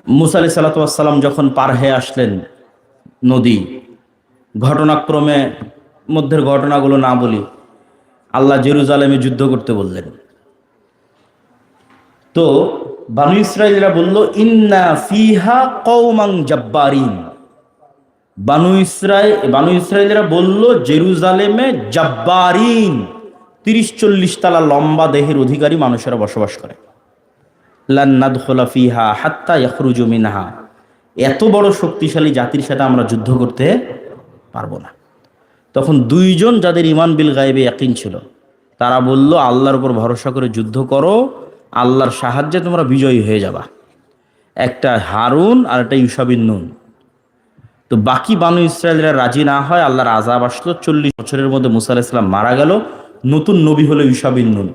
মুসা আলাইহিস সালাতু ওয়াস সালাম যখন পার হয়ে আসলেন নদী, ঘটনাক্রমে মধ্যের ঘটনাগুলো না বলি, আল্লাহ জেরুজালেমে যুদ্ধ করতে বললেন। তো বানু ইসরাইলরা বলল, ইন্না ফিহা কওমান জাব্বারিন। বানু ইসরাইলরা বলল, জেরুজালেমে জাব্বারিন, 30-40 তালা লম্বা দেহের অধিকারী মানুষেরা বসবাস করে। লান নাদখুলা ফিহা হাত্তা ইয়াখরুজু মিনহা। এত বড় শক্তিশালী জাতির সাথে আমরা যুদ্ধ করতে পারবো না। তখন দুইজন যাদের ঈমান বিল গায়বে ইয়াকিন ছিল, তারা বলল, আল্লাহর উপর ভরসা করে যুদ্ধ করো, আল্লাহর সাহায্যে তোমরা বিজয়ী হয়ে যাবা। একটা হারুন আর একটা ইউশা বিন নুন। তো বাকি বানু ইসরায়েলরা রাজি না হয়, আল্লাহর আযাব আসলো। 40 বছরের মধ্যে মুসা আলাইহিস সালাম মারা গেল। নতুন নবী হলো ইউশা বিন নুন।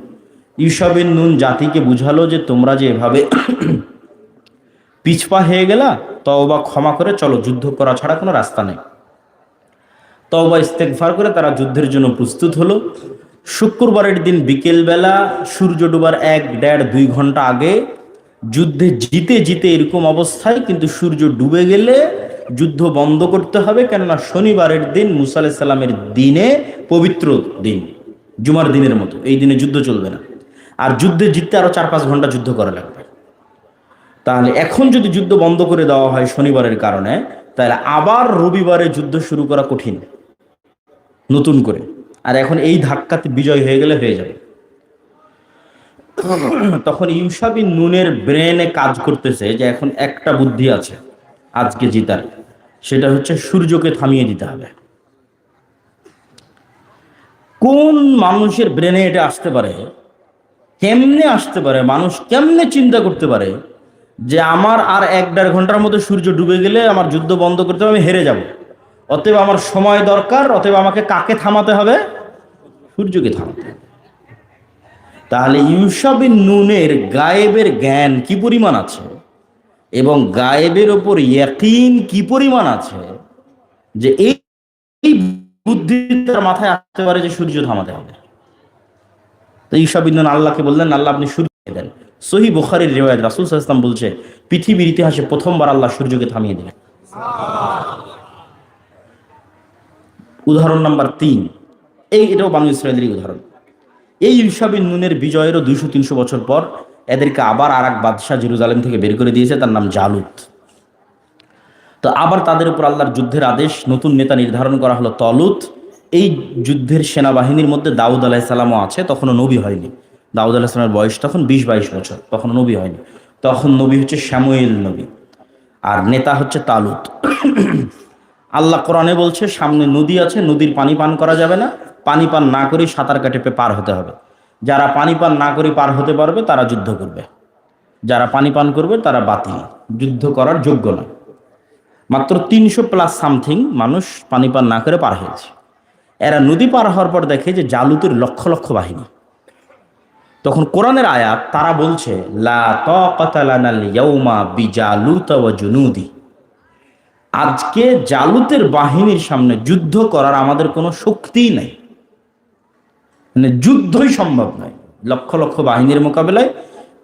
ইউশা বিন নুন জাতিকে বুঝালো যে তোমরা যে এভাবে পিছপা হয়ে গেলা, তওবা ক্ষমা করে চলো, যুদ্ধ করা ছাড়া কোনো রাস্তা নেই। তওবা ইস্তেগফার করে তারা যুদ্ধের জন্য প্রস্তুত হলো। শুক্রবারের দিন বিকেলবেলা সূর্য ডুবার 1-1.5-2 ঘন্টা আগে যুদ্ধে জিতে জিতে এরকম অবস্থায়, কিন্তু সূর্য ডুবে গেলে যুদ্ধ বন্ধ করতে হবে, কেননা শনিবারের দিন মুসা আলাইহিস সালামের দিনে পবিত্র দিন, জুমার দিনের মতো এই দিনে যুদ্ধ চলবে না। আর যুদ্ধে জিততে আরো 4-5 ঘন্টা যুদ্ধ করা লাগবে। তাহলে এখন যদি যুদ্ধ বন্ধ করে দেওয়া হয় শনিবারের কারণে, তাহলে আবার রবিবারে যুদ্ধ শুরু করা কঠিন নতুন করে। আর এখন এই ধাক্কাতে বিজয় হয়ে গেলে হয়ে যাবে। তখন ইউশা বিন নুনের ব্রেনে কাজ করতেছে যে এখন একটা বুদ্ধি আছে আজকে জিতার, সেটা হচ্ছে সূর্যকে থামিয়ে দিতে হবে। কোন মানুষের ব্রেনে এটা আসতে পারে? কেমনে আসতে পারে? মানুষ কেমনে চিন্তা করতে পারে যে আমার আর 1-1.5 ঘন্টার মধ্যে সূর্য ডুবে গেলে আমার যুদ্ধ বন্ধ করতে হবে, আমি হেরে যাব, অতএব আমার সময় দরকার, অতএব আমাকে কাকে থামাতে হবে? সূর্যকে থামাতে হবে। তাহলে ইউশা বিন নুনের গায়েবের জ্ঞান কি পরিমাণ আছে এবং গায়েবের ওপর ইয়াকিন কি পরিমাণ আছে যে এই বুদ্ধি তার মাথায় আসতে পারে যে সূর্য থামাতে হবে। তো ইউশা বিন নুন আল্লাহকে বললেন, আল্লাহ আপনি সূর্যকে দেন। সহিহ বুখারীর রিওয়ায়াত, রাসূল সাল্লাল্লাহু আলাইহি ওয়াসাল্লাম বলছে, পৃথিবীর ইতিহাসে প্রথমবার আল্লাহ সূর্যকে থামিয়ে দিলেন। উদাহরণ নাম্বার 3, এটাও বানু ইসরাইলেরই উদাহরণ। এই ইউশা বিন নুনের বিজয়েরও 200-300 বছর পর এদেরকে আবার আর এক বাদশাহ জেরুজালেম থেকে বের করে দিয়েছে, তার নাম জালুত। তো আবার তাদের উপর আল্লাহর যুদ্ধের আদেশ, নতুন নেতা নির্ধারণ করা হলো তলুত। এই যুদ্ধের সেনাবাহিনীর মধ্যে দাউদ আলাইহিস সালামও আছে, তখনও নবী হয়নি। দাউদ আলাইহিস সালামের বয়স তখন 20-22 বছর, তখনও নবী হয়নি। তখন নবী হচ্ছে শামুয়েল নবী, আর নেতা হচ্ছে তালুত। আল্লাহ কোরআনে বলছে সামনে নদী আছে, নদীর পানি পান করা যাবে না, পানি পান না করে সাঁতার কাটে পার হতে হবে। যারা পানি পান না করে পার হতে পারবে তারা যুদ্ধ করবে, যারা পানি পান করবে তারা বাতিল, যুদ্ধ করার যোগ্য নয়। মাত্র 300+ সামথিং মানুষ পানি পান না করে পার হয়েছে। এরা নদী পার হওয়ার পর দেখে যে জালুতের লক্ষ লক্ষ বাহিনী। তখন কোরআনের আয়াত, তারা বলছে লা তাকাতা লানাল ইয়াউমা বিজালুতা ওয়া জুনুদি, আজকে জালুতের বাহিনীর সামনে যুদ্ধ করার আমাদের কোনো শক্তিই নাই, মানে যুদ্ধই সম্ভব নয়। লক্ষ লক্ষ বাহিনীর মোকাবেলায়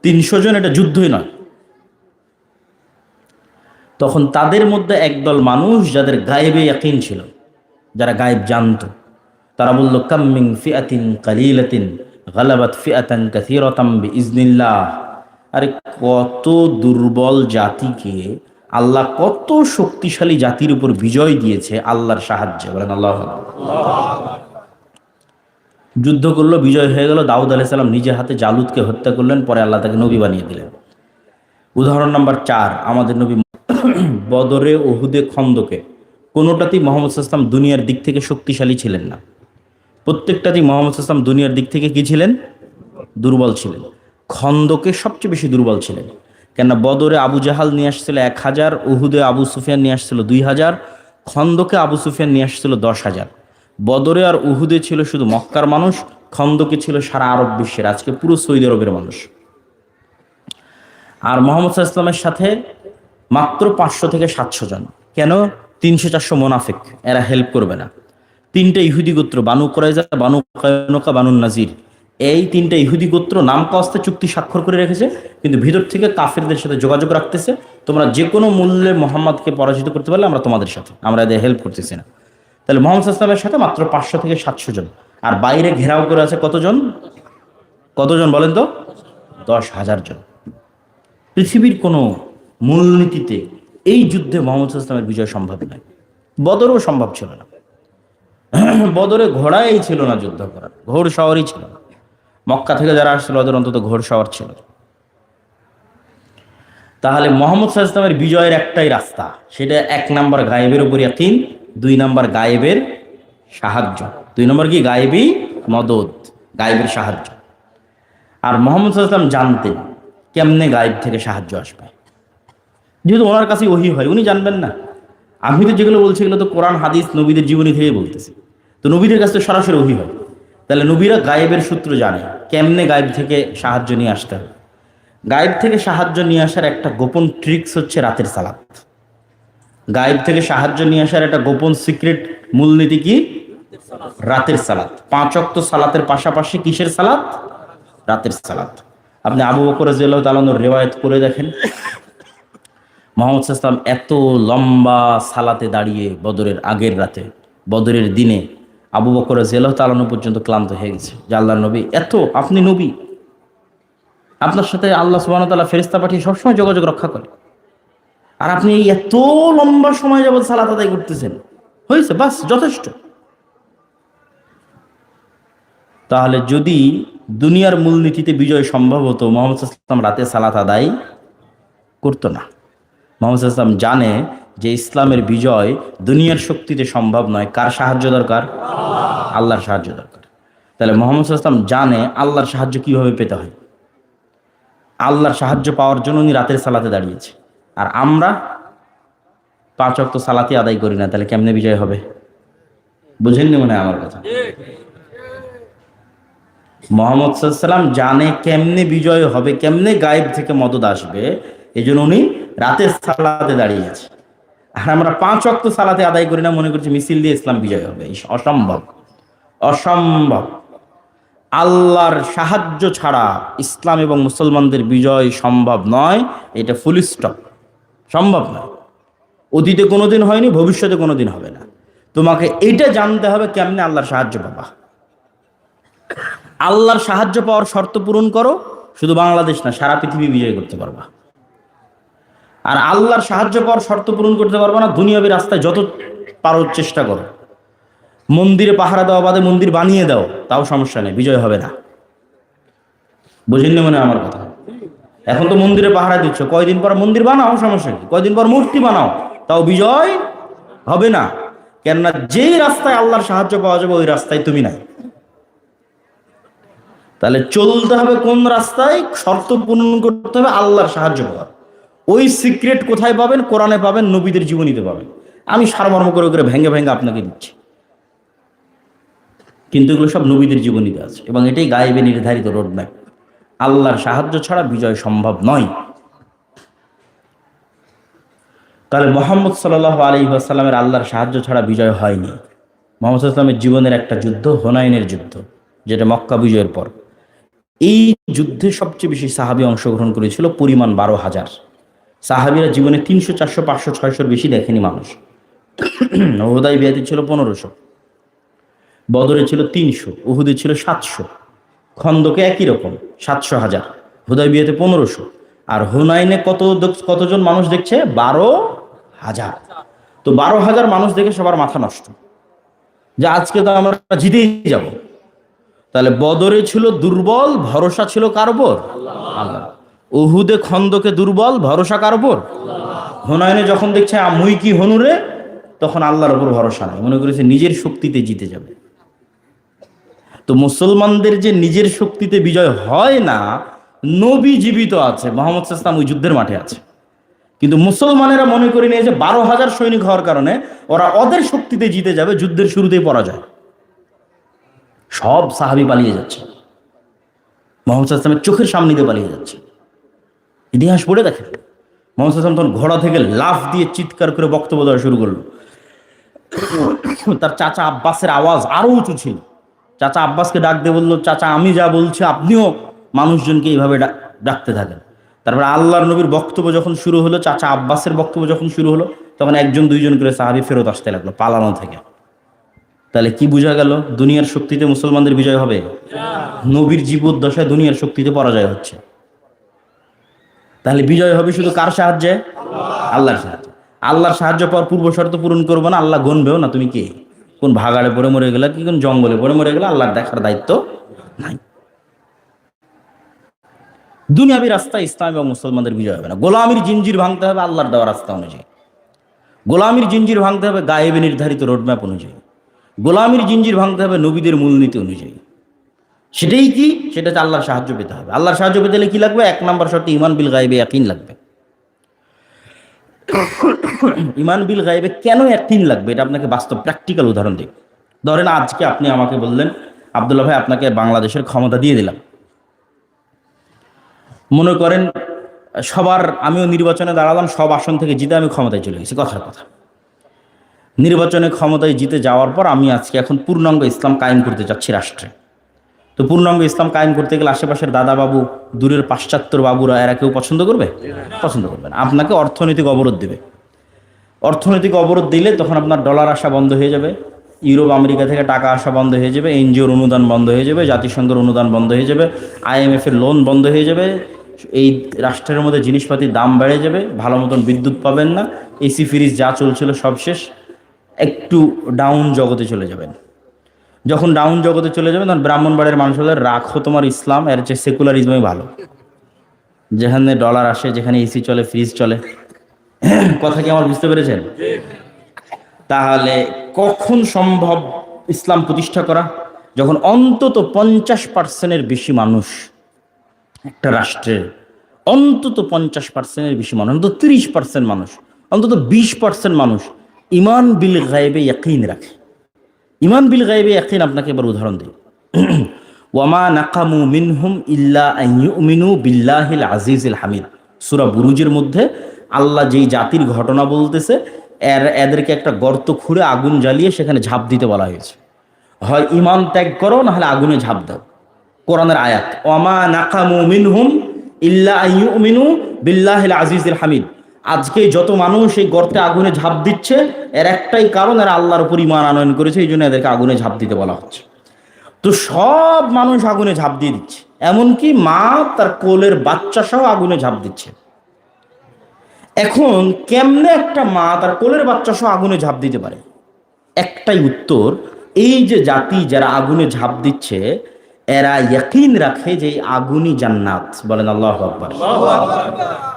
300 জন, এটা যুদ্ধই নয়। তখন তাদের মধ্যে একদল মানুষ যাদের গায়েবে ইয়াকিন ছিল, যারা গায়েব জানতো, তারা বলল, কাম মিন ফিআতিন কালিলাতিন গালাবাত ফিআতান কাসীরাতাম বিইজনিল্লাহ। আরে কত দুর্বল জাতিকে আল্লাহ কত শক্তিশালী জাতির উপর বিজয় দিয়েছে আল্লাহর সাহায্যে। বলেন আল্লাহু আকবার। যুদ্ধ করলো, বিজয় হয়ে গেল। দাউদ আলাইহিস সালাম নিজে হাতে জালুতকে হত্যা করলেন, পরে আল্লাহ তাকে নবী বানিয়ে দিলেন। উদাহরণ নাম্বার 4, আমাদের নবী বদরে, উহুদে, খন্দকে কোনোটাতেই মুহাম্মদ সাল্লাল্লাহু আলাইহি ওয়াসাল্লাম দুনিয়ার দিক থেকে শক্তিশালী ছিলেন না। প্রত্যেকটাতেই মুহাম্মদ সাল্লাল্লাহু আলাইহি ওয়াসাল্লাম দুনিয়ার দিক থেকে কি ছিলেন? দুর্বল ছিলেন। খন্দকে সবচেয়ে বেশি দুর্বল ছিলেন, কেননা বদরে আবু জাহাল নিয়ে আসছিল 1000, উহুদে আবু সুফিয়ান নিয়ে আসছিল 2000, খন্দকে আবু সুফিয়ান নিয়ে আসছিল 10,000। বদরে আর উহুদে ছিল শুধু মক্কার মানুষ, খন্দকে ছিল সারা আরব বিশ্বের, আজকে পুরো সৌদি আরবের মানুষ। আর মুহাম্মদ সাল্লাল্লাহু আলাইহি ওয়াসাল্লামের সাথে মাত্র 500 থেকে 700 জন। কেন? 300-400 মুনাফিক, এরা হেল্প করবে না। 3টে ইহুদি গোত্র, বানু কুরাইজা, বানু কায়নুকা, বানু নাজির, এই তিনটা ইহুদি গোত্র নাম কাস্তে চুক্তি স্বাক্ষর করে রেখেছে, কিন্তু ভিতর থেকে কাফিরদের সাথে যোগাযোগ রাখতেছে, তোমরা যে কোনো মূল্যে মোহাম্মদকে পরাজিত করতে পারলে আমরা তোমাদের সাথে, আমরা এদের হেল্প করতেছি না। তাহলে মোহাম্মদ ইসলামের সাথে মাত্র 500 থেকে 700 জন, আর বাইরে ঘেরাও করে আছে কতজন? কতজন বলেন তো? 10,000 জন। পৃথিবীর কোনো মূলনীতিতে এই যুদ্ধে মোহাম্মদ ইসলামের বিজয় সম্ভব নয়। বদরও সম্ভব ছিল না। বদরে ঘোড়াই ছিল না যুদ্ধ করার, ঘোড় সওয়ারই ছিল না। মক্কা থেকে যারা আসছিল ওদের অন্তত ঘোড় সওয়ার ছিল। তাহলে মোহাম্মদ সাল্লাল্লাহু আলাইহি ওয়াসাল্লামের বিজয়ের একটাই রাস্তা, সেটা 1 নাম্বার গায়েবের উপর ইয়াকিন, 2 নাম্বার গায়েবের সাহায্য। 2 নম্বর কি? গায়েবী মদদ, গায়েবের সাহায্য। আর মোহাম্মদ সাল্লাল্লাহু আলাইহি ওয়াসাল্লাম জানতেন কেমনে গায়েব থেকে সাহায্য আসবে, যেহেতু ওনার কাছে ওহী হয়, উনি জানবেন না? আমি তো যেগুলো বলছি এগুলো তো কোরআন হাদিস নবীদের জীবনী থেকে বলতেছি, তো নবীদের কাছে তো সরাসরি ওহী হয়। তাহলে নবীরা গায়েবের সূত্র জানে কেমনে গায়েব থেকে সাহায্য নিয়ে আসতে হবে। গায়েব থেকে সাহায্য নিয়ে আসার একটা গোপন ট্রিক্স হচ্ছে রাতের সালাত। গায়েব থেকে সাহায্য নিয়ে আসার একটা গোপন সিক্রেট মূলনীতি কি? রাতের সালাত। 5 ওয়াক্ত সালাতের পাশাপাশি কিসের সালাত? রাতের সালাত। আপনি আবু বকর রাদিয়াল্লাহু তাআলা আনহুর রিওয়ায়াত করে দেখেন, মুহাম্মদ সাল্লাল্লাহু আলাইহি ওয়াসাল্লাম এত লম্বা সালাতে দাঁড়িয়ে বদরের আগের রাতে, বদরের দিনে আবু বকর রাদিয়াল্লাহু তাআলা আনহু পর্যন্ত ক্লান্ত হয়ে গেছে যে আল্লাহর নবী, এত আপনি নবী, আপনার সাথে আল্লাহ সুবহানাহু ওয়া তাআলা ফেরেশতা পাঠিয়ে সবসময় যোগাযোগ রক্ষা করে, আর আপনি এত লম্বা সময় যাবত সালাত আদায় করতেছেন, হয়েছে, বাস যথেষ্ট। তাহলে যদি দুনিয়ার মূলনীতিতে বিজয় সম্ভব হতো, মুহাম্মদ সাল্লাল্লাহু আলাইহি ওয়াসাল্লাম রাতে সালাত আদায় করতো না। মুহাম্মদ সাল্লাল্লাহু আলাইহি ওয়াসাল্লাম জানে যে ইসলামের বিজয় দুনিয়ার শক্তিতে সম্ভব নয়। কার সাহায্য দরকার? আল্লাহর সাহায্য দরকার। তাহলে মুহাম্মদ সাল্লাল্লাহু আলাইহি ওয়াসাল্লাম জানে আল্লাহর সাহায্য কিভাবে পেতে হয়। আল্লাহর সাহায্য পাওয়ার জন্য উনি রাতের সালাতে দাঁড়িয়েছে। আর আমরা 5 ওয়াক্ত সালাতই আদায় করি না, তাহলে কেমনে বিজয় হবে? বুঝেননি মনে হয় আমার কথা? মুহাম্মদ সাল্লাল্লাহু আলাইহি ওয়াসাল্লাম জানে কেমনে বিজয় হবে, কেমনে গায়েব থেকে মদদ আসবে, এই জন্য উনি রাতের সালাতে দাঁড়িয়েছে। আর আমরা 5 ওয়াক্ত সালাতে আদায় করি না, মনে করছি মিছিল দিয়ে ইসলাম বিজয় হবে। অসম্ভব, অসম্ভব। আল্লাহর সাহায্য ছাড়া ইসলাম এবং মুসলমানদের বিজয় সম্ভব নয়, এটা ফুল স্টপ, সম্ভব নয়। অতীতে কোনোদিন হয়নি, ভবিষ্যতে কোনোদিন হবে না। তোমাকে এটা জানতে হবে কেমনে আল্লাহর সাহায্য পাবা। আল্লাহর সাহায্য পাওয়ার শর্ত পূরণ করো, শুধু বাংলাদেশ না, সারা পৃথিবী বিজয় করতে পারবা। আর আল্লাহর সাহায্য পাওয়ার শর্ত পূরণ করতে পারবা না, দুনিয়াবী রাস্তায় যত পারো চেষ্টা করো, মন্দিরে পাহারা দেওয়া বাদে মন্দির বানিয়ে দাও, তাও সমস্যা নেই, বিজয় হবে না। বুঝেননি মনে আমার কথা? এখন তো মন্দিরে পাহারা দিচ্ছ, কয়দিন পর মন্দির বানাও, সমস্যা কি? কয়দিন পর মূর্তি বানাও, তাও বিজয় হবে না। কেননা যেই রাস্তায় আল্লাহর সাহায্য পাওয়া যাবে ওই রাস্তায় তুমি নাই। তাহলে চলতে হবে কোন রাস্তায়? শর্ত পূরণ করতে হবে আল্লাহর সাহায্য পাওয়ার। ওই সিক্রেট কোথায় পাবেন? কোরআনে পাবেন, নবীদের জীবনীতে পাবেন। আমি সারমর্ম করে করে ভেঙে ভেঙে আপনাকে দিচ্ছি, কিন্তু এগুলো সব নবীদের জীবনীতে আছে এবং এটাই গায়েবে নির্ধারিত রোডম্যাপ। আল্লাহর সাহায্য ছাড়া বিজয় সম্ভব নয়। তাহলে মুহাম্মদ সাল্লাল্লাহু আলাইহি ওয়াসাল্লামের আল্লাহর সাহায্য ছাড়া বিজয় হয়নি। মুহাম্মদ সাল্লাল্লাহু আলাইহি ওয়াসাল্লামের জীবনের একটা যুদ্ধ, হুনাইনের যুদ্ধ, যেটা মক্কা বিজয়ের পর। এই যুদ্ধে সবচেয়ে বেশি সাহাবী অংশগ্রহণ করেছিল, পরিমাণ 12,000। সাহাবীরা জীবনে 300, 400, 500, 600 বেশি দেখেনি মানুষ। হুদায়বিয়াতে ছিল 1500, বদরে ছিল 300, উহুদে ছিল 700, খন্দকে একই রকম 700,000, হুদায়বিয়াতে 1500। আর হুনাইনে কতজন মানুষ দেখছে? 12,000। তো 12,000 মানুষ দেখে সবার মাথা নষ্ট, যে আজকে তো আমরা জিতেই যাব। তাহলে বদরে ছিল দুর্বল, ভরসা ছিল কার উপর? আল্লাহ। উহুদে খন্দকে দুর্বল, ভরসা কার উপর? হুনাইনে যখন দেখছে মুই কি হনুরে, তখন আল্লাহর উপর ভরসা নাই, মনে করেছে নিজের শক্তিতে জিতে যাবে। তো মুসলমানদের যে নিজের শক্তিতে বিজয় হয় না, নবী জীবিত আছে, মুহাম্মদ সাল্লাল্লাহু আলাইহি ওয়াসাল্লাম ওই যুদ্ধের মাঠে আছে, কিন্তু মুসলমানেরা মনে করে নিয়েছে 12,000 সৈনিক হওয়ার কারণে ওরা ওদের শক্তিতে জিতে যাবে, যুদ্ধের শুরুতেই পরাজয়। সব সাহাবী পালিয়ে যাচ্ছে, মুহাম্মদ সাল্লাল্লাহু আলাইহি ওয়াসাল্লামের চোখের সামনে দিয়ে পালিয়ে যাচ্ছে। ইতিহাস পড়ে দেখেন, মুহাম্মদ সাল্লাল্লাহু আলাইহি ওয়াসাল্লাম তখন ঘোড়া থেকে লাফ দিয়ে চিৎকার করে বক্তব্য দেওয়া শুরু করলো। তার চাচা আব্বাসের আওয়াজ আরো উঁচু ছিল, চাচা আব্বাসকে ডাক দিয়ে বললো, চাচা আমি যা বলছি আপনিও মানুষজনকে এইভাবে ডাকতে থাকেন। তারপরে আল্লাহর নবীর বক্তব্য যখন শুরু হলো, চাচা আব্বাসের বক্তব্য যখন শুরু হলো, তখন একজন দুইজন করে সাহাবী ফেরত আসতে লাগলো পালানো থেকে। তাহলে কি বোঝা গেল? দুনিয়ার শক্তিতে মুসলমানদের বিজয় হবে? নবীর জীবদ্দশায় দুনিয়ার শক্তিতে পরাজয় হচ্ছে। তাহলে বিজয় হবে শুধু কার সাহায্যে? আল্লাহর সাহায্যে। আল্লাহর সাহায্য পাওয়ার পূর্ব শর্ত পূরণ করবো না, আল্লাহ গণবেও না তুমি কে, কোন ভাগাড়ে পড়ে মরে গেলে কি কোন জঙ্গলে পড়ে মরে গেলে, আল্লাহর দেখার দায়িত্ব নাই। দুনিয়াবী রাস্তা ইসলাম এবং মুসলমানদের বিজয় হবে না। গোলামির জিঞ্জির ভাঙতে হবে আল্লাহর দেওয়া রাস্তা অনুযায়ী। গোলামির জিঞ্জির ভাঙতে হবে গায়েবে নির্ধারিত রোডম্যাপ অনুযায়ী। গোলামির জিঞ্জির ভাঙতে হবে নবীদের মূলনীতি অনুযায়ী। সেটাই কি? সেটা হচ্ছে আল্লাহর সাহায্য পেতে হবে। আল্লাহর সাহায্য পেতে হলে কি লাগবে? 1 নম্বর শর্ত ঈমান বিল গায়বে ইয়াকিন লাগবে। ঈমান বিল গায়বে কেন ইয়াকিন লাগবে এটা আপনাকে বাস্তব প্র্যাকটিক্যাল উদাহরণ দিই। ধরেন আজকে আপনি আমাকে বললেন, আব্দুল্লাহ ভাই আপনাকে বাংলাদেশের ক্ষমতা দিয়ে দিলাম। মনে করেন আমিও নির্বাচনে দাঁড়ালাম, সব আসন থেকে জিতে আমি ক্ষমতায় চলে গেছি, কথার কথা। নির্বাচনে ক্ষমতায় জিতে যাওয়ার পর আমি আজকে এখন পূর্ণাঙ্গ ইসলাম কায়েম করতে চাচ্ছি রাষ্ট্রে। তো পূর্ণাঙ্গ ইসলাম কায়েম করতে গেলে আশেপাশের দাদা বাবু, দূরের পাশ্চাত্যর বাবুরা এরা কেউ পছন্দ করবে? পছন্দ করবে না। আপনাকে অর্থনৈতিক অবরোধ দেবে। অর্থনৈতিক অবরোধ দিলে তখন আপনার ডলার আসা বন্ধ হয়ে যাবে, ইউরোপ আমেরিকা থেকে টাকা আসা বন্ধ হয়ে যাবে, এনজিওর অনুদান বন্ধ হয়ে যাবে, জাতিসংঘের অনুদান বন্ধ হয়ে যাবে, IMF এর লোন বন্ধ হয়ে যাবে, এই রাষ্ট্রের মধ্যে জিনিসপাতির দাম বেড়ে যাবে, ভালো মতন বিদ্যুৎ পাবেন না, এসি ফ্রিজ যা চলছিল সব শেষ, একটু ডাউন জগতে চলে যাবেন। যখন ডাউন জগতে চলে যাবেন তখন ব্রাহ্মণবাড়ির মানুষ বলে, রাখো তোমার ইসলাম, এর চেয়ে সেকুলারিজমই ভালো, যেখানে ডলার আসে, যেখানে এসি চলে, ফ্রিজ চলে। কথা কি আমার বুঝতে পেরেছেন? তাহলে কখন সম্ভব ইসলাম প্রতিষ্ঠা করা? যখন অন্তত 50% বেশি মানুষ একটা রাষ্ট্রের, অন্তত 50% বেশি মানুষ, অন্তত 30% মানুষ, অন্তত 20% মানুষ ঈমান বিল গায়বে ইয়াকিন রাখে। ঈমান বিল গায়বে ইয়াকিন আপনাকে এবার উদাহরণ দিই। ওয়ামা নাকামু মিনহুম ইল্লা আন ইউমিনু বিল্লাহিল আজিজিল হামিদ। সূরা বুরুজের মধ্যে আল্লাহ যেই জাতির ঘটনা বলতেছে, এদেরকে একটা গর্ত খুঁড়ে আগুন জ্বালিয়ে সেখানে ঝাঁপ দিতে বলা হয়েছে। হয় ঈমান ত্যাগ করো, না হলে আগুনে ঝাঁপ দাও। কোরআনের আয়াত, ওয়ামা নাকামু মিনহুম ইল্লা আন ইউমিনু বিল্লাহিল আজিজিল হামিদ। আজকে যত মানুষ এই গর্তে আগুনে ঝাঁপ দিচ্ছে, এর একটাই কারণ, এরা আল্লাহর উপর ঈমান আনয়ন করেছে, এই জন্য এদেরকে আগুনে ঝাঁপ দিতে বলা হচ্ছে। তো সব মানুষ আগুনে ঝাঁপ দিয়ে দিচ্ছে, এমনকি মা তার কোলের বাচ্চা সহ আগুনে ঝাঁপ দিচ্ছে। এখন কেমনে একটা মা তার কোলের বাচ্চা সহ আগুনে ঝাঁপ দিতে পারে? একটাই উত্তর, এই যে জাতি যারা আগুনে ঝাঁপ দিচ্ছে, এরা ইয়াকিন রাখে যে আগুনই জান্নাত। বলেন আল্লাহু আকবার।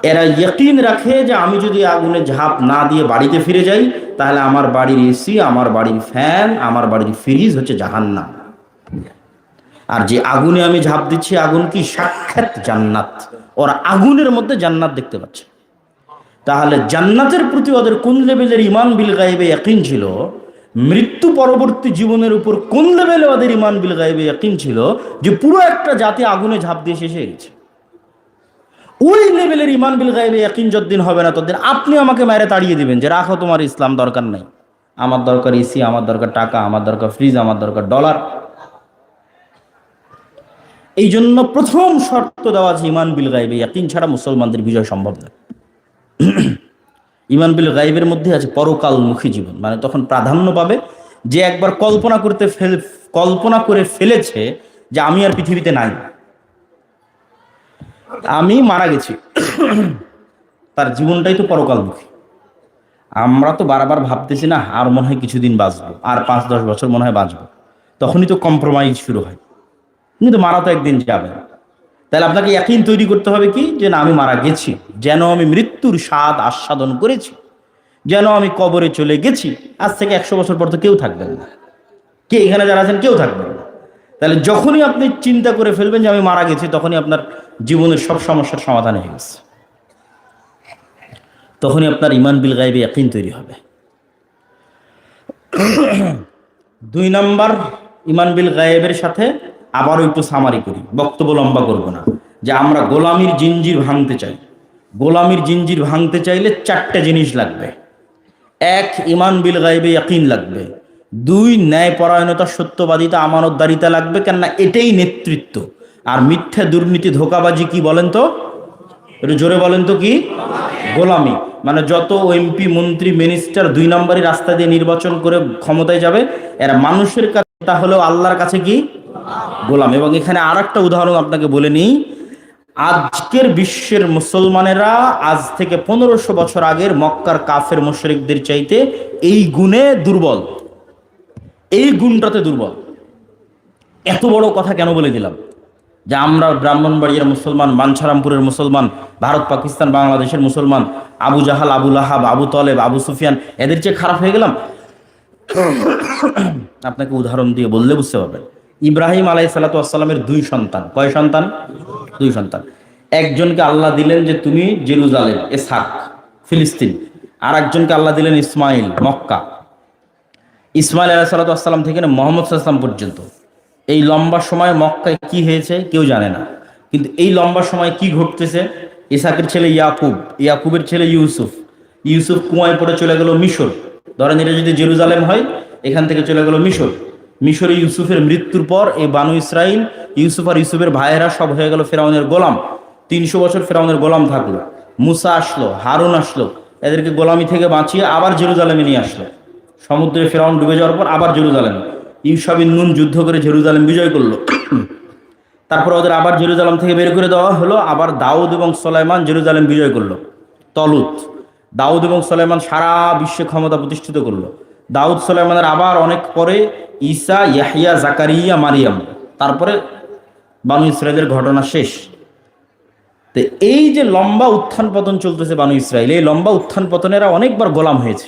এরা ইয়াকিন রাখে যে আমি যদি আগুনে ঝাঁপ না দিয়ে বাড়িতে ফিরে যাই, তাহলে আমার বাড়ির এসি, আমার বাড়ির ফ্যান, আমার বাড়ির ফ্রিজ হচ্ছে জাহান্নাম। আর যে আগুনে আমি ঝাঁপ দিচ্ছি, আগুন কি? সাক্ষাৎ জান্নাত। ওরা আগুনের মধ্যে জান্নাত দেখতে পাচ্ছে। তাহলে জান্নাতের প্রতি ওদের কোন লেভেলের ঈমান বিল গায়বে ইয়াকিন ছিল, মৃত্যু পরবর্তী জীবনের উপর কোন লেভেলে ওদের ঈমান বিল গায়বে ইয়াকিন ছিল, যে পুরো একটা জাতি আগুনে ঝাঁপ দিয়ে শেষ হয়ে গেছে। ওই লেভেলের ঈমান বিল গায়বে ইয়াকিন যতদিন হবে না, ততদিন আপনি আমাকে মেরে তাড়িয়ে দিবেন যে রাখো তোমার ইসলাম, দরকার নাই, আমার দরকার এসি, আমার দরকার টাকা, আমার দরকার ফ্রিজ, আমার দরকার ডলার। এই জন্য প্রথম শর্ত দেওয়া আছে ঈমান বিল গায়বে ইয়াকিন ছাড়া মুসলমানদের বিজয় সম্ভব না। ঈমান বিল গায়বের মধ্যে আছে পরকালমুখী জীবন, মানে তখন প্রাধান্য পাবে যে একবার কল্পনা করে ফেলেছে যে আমি আর পৃথিবীতে নাই, আমি মারা গেছি, তার জীবনটাই তো পরকালমুখী। আমরা তো বারবার ভাবতেছি না আর মনে হয় কিছুদিন বাঁচবো, আর 5-10 বছর মনে হয় বাঁচবো, তখনই তো কম্প্রোমাইজ শুরু হয়। কিন্তু মারা তো একদিন যাবে। তাহলে আপনাকে ইয়াকিন তৈরি করতে হবে কি, যে না আমি মারা গেছি, যেন আমি মৃত্যুর স্বাদ আস্বাদন করেছি, যেন আমি কবরে চলে গেছি। আজ থেকে 100 বছর পর তো কেউ থাকবেন না, কে এখানে যারা আছেন কেউ থাকবেন না। তাহলে যখনই আপনি চিন্তা করে ফেলবেন যে আমি মারা গেছি, তখনই আপনার জীবনের সব সমস্যার সমাধান হয়ে গেছে, তখনই আপনার ঈমান বিল গায়বে ইয়াকিন তৈরি হবে। 2 নাম্বার, ঈমান বিল গায়বের সাথে আবারও একটু সামারি করি, বক্তব্য লম্বা করব না, যে আমরা গোলামির জিঞ্জির ভাঙতে চাই। গোলামির জিঞ্জির ভাঙতে চাইলে 4টে জিনিস লাগবে। 1, ঈমান বিল গায়বে ইয়াকিন লাগবে। দুই, ন্যায়পরায়ণতা, সত্যবাদিতা, আমানতদারিতা লাগবে, কেননা এটাই নেতৃত্ব। আর মিথ্যা, দুর্নীতি, ধোঁকাবাজি কি বলেন তো? একটু জোরে বলেন তো কি? গোলামি। মানে যত এমপি, মন্ত্রী, মিনিস্টার 2 নম্বরই রাস্তা দিয়ে নির্বাচন করে ক্ষমতায় যাবে, এরা মানুষের কাছে হলেও আল্লাহর কাছে কি? গোলাম। এবং এখানে আর একটা উদাহরণ আপনাকে বলে নিই। আজকের বিশ্বের মুসলমানেরা আজ থেকে 1500 বছর আগের মক্কার কাফের মুশরিকদের চাইতে এই গুণে দুর্বল, এই গুণটাতে দুর্বল। এত বড় কথা কেন বলে দিলাম? যে আমরা ব্রাহ্মণবাড়িয়ার মুসলমান, বাঞ্ছারামপুরের মুসলমান, ভারত, পাকিস্তান, বাংলাদেশের মুসলমান, আবু জাহাল, আবু লাহাব, আবু তলেব, আবু সুফিয়ান এদের চেয়ে খারাপ হয়ে গেলাম? আপনাকে উদাহরণ দিয়ে বললে বুঝতে পারবেন। ইব্রাহিম আলাইহিসসালামের 2 সন্তান। কয় সন্তান? 2 সন্তান। একজনকে আল্লাহ দিলেন যে তুমি জেরুজালেম, ইসহাক, ফিলিস্তিন। আর একজনকে আল্লাহ দিলেন ইসমাইল, মক্কা। ইসমাইল আলাইহিসসালাম থেকে মোহাম্মদ সাল্লাল্লাহু পর্যন্ত এই লম্বা সময় মক্কায় কি হয়েছে কেউ জানে না। কিন্তু এই লম্বা সময় কি ঘটতেছে? ইসহাকের ছেলে ইয়াকুব, ইয়াকুবের ছেলে ইউসুফ, ইউসুফ কুয়ায় পড়ে চলে গেল মিশর। ধরেন এটা যদি জেরুজালেম হয়, এখান থেকে চলে গেল মিশর। মিশরে ইউসুফের মৃত্যুর পর এই বানু ইসরাইল, ইউসুফ আর ইউসুফের ভাইয়েরা সব হয়ে গেল ফেরাউনের গোলাম। 300 বছর ফেরাউনের গোলাম থাকলো। মুসা আসলো, হারুন আসলো, এদেরকে গোলামি থেকে বাঁচিয়ে আবার জেরুজালেমে নিয়ে আসলো। সমুদ্রে ফেরাউন ডুবে যাওয়ার পর আবার জেরুজালেম, ইউশা বিন নুন যুদ্ধ করে জেরুজালেম বিজয় করলো। তারপর ওদের আবার জেরুজালেম থেকে বের করে দেওয়া হলো। আবার দাউদ এবং সুলাইমান জেরুজালেম বিজয় করলো। তলুত, দাউদ এবং সুলাইমান সারা বিশ্বে ক্ষমতা প্রতিষ্ঠিত করলো। দাউদ সুলাইমানের আবার অনেক পরে ঈসা, ইয়াহইয়া, জাকারিয়া, মারিয়াম। তারপরে বানু ইসরাইলের ঘটনা শেষ। তো এই যে লম্বা উত্থান পতন চলতেছে বানু ইসরাইল, এই লম্বা উত্থান পতনেরা অনেকবার গোলাম হয়েছে।